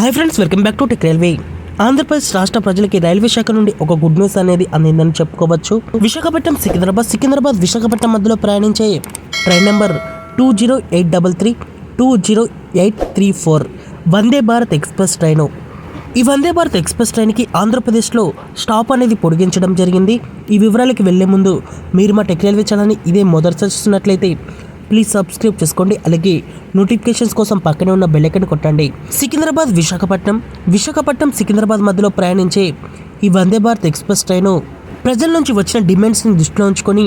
Hi friends, welcome back to tech railway. Andhra Pradesh రాష్ట్ర ప్రజలకి railway శాఖ నుండి ఒక గుడ్ న్యూస్ అనేది అందిందని చెప్పుకోవచ్చు. విశాఖపట్నం సికింద్రాబాద్ విశాఖపట్నం మధ్యలో ప్రయాణించే train number 20833 20834 Vande Bharat express train. ఈ వందే భారత్ ఎక్స్ప్రెస్ ట్రైన్కి ఆంధ్రప్రదేశ్లో స్టాప్ అనేది పొడిగించడం జరిగింది. ఈ వివరాలకి వెళ్లే ముందు మీరు మా టెక్ రైల్వే ఛానల్ని ఇదే మొదటిసారి చూస్తున్నట్లయితే ప్లీజ్ సబ్స్క్రైబ్ చేసుకోండి. అలాగే నోటిఫికేషన్స్ కోసం పక్కనే ఉన్న బెల్ ఐకాన్ కొట్టండి. విశాఖపట్నం సికింద్రాబాద్ మధ్యలో ప్రయాణించే ఈ వందే భారత్ ఎక్స్ప్రెస్ ట్రైను ప్రజల నుంచి వచ్చిన డిమాండ్స్ని దృష్టిలో ఉంచుకొని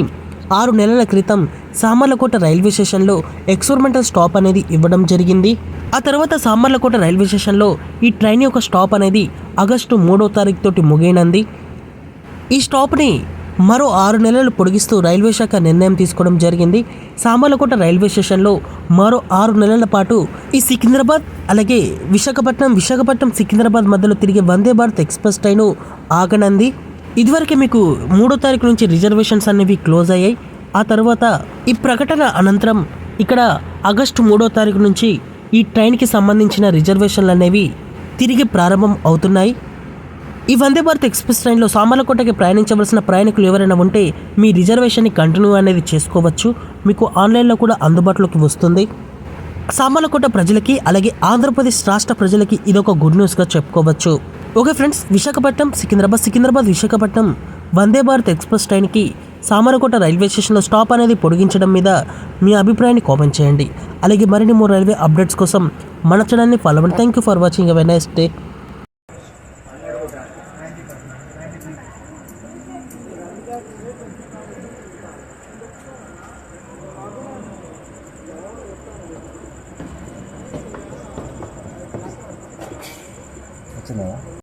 6 నెలల క్రితం సామర్లకోట రైల్వే స్టేషన్లో ఎక్స్పెరిమెంటల్ స్టాప్ అనేది ఇవ్వడం జరిగింది. ఆ తర్వాత సామర్లకోట రైల్వే స్టేషన్లో ఈ ట్రైన్ యొక్క స్టాప్ అనేది ఆగస్టు 3వ తారీఖు తోటి ముగియనుంది. ఈ స్టాప్ని మరో 6 నెలలు పొడిగిస్తూ రైల్వే శాఖ నిర్ణయం తీసుకోవడం జరిగింది. సామర్లకోట రైల్వే స్టేషన్లో మరో 6 నెలల పాటు ఈ సికింద్రాబాద్ అలాగే విశాఖపట్నం సికింద్రాబాద్ మధ్యలో తిరిగే వందే భారత్ ఎక్స్ప్రెస్ ట్రైను ఆగనుంది. ఇదివరకే మీకు 3వ తారీఖు నుంచి రిజర్వేషన్స్ అనేవి క్లోజ్ అయ్యాయి. ఆ తర్వాత ఈ ప్రకటన అనంతరం ఇక్కడ ఆగస్టు 3వ తారీఖు నుంచి ఈ ట్రైన్కి సంబంధించిన రిజర్వేషన్లు అనేవి తిరిగి ప్రారంభం అవుతున్నాయి. ఈ వందే భారత్ ఎక్స్ప్రెస్ ట్రైన్లో సామర్లకోటకి ప్రయాణించవలసిన ప్రయాణికులు ఎవరైనా ఉంటే మీ రిజర్వేషన్ని కంటిన్యూ అనేది చేసుకోవచ్చు. మీకు ఆన్లైన్లో కూడా అందుబాటులోకి వస్తుంది. సామర్లకోట ప్రజలకి అలాగే ఆంధ్రప్రదేశ్ రాష్ట్ర ప్రజలకి ఇదొక గుడ్ న్యూస్గా చెప్పుకోవచ్చు. Okay friends, Secunderabad Visakhapatnam Vande Bharat express ట్రైన్కి సామర్లకోట రైల్వే స్టేషన్లో స్టాప్ అనేది పొడిగించడం మీద మీ అభిప్రాయాన్ని కామెంట్ చేయండి. అలాగే మరిన్ని మోర్ రైల్వే అప్డేట్స్ కోసం మన ఛానల్ని ఫాలో అవ్వండి. Thank you for watching. Have a nice day. వచ్చిందా?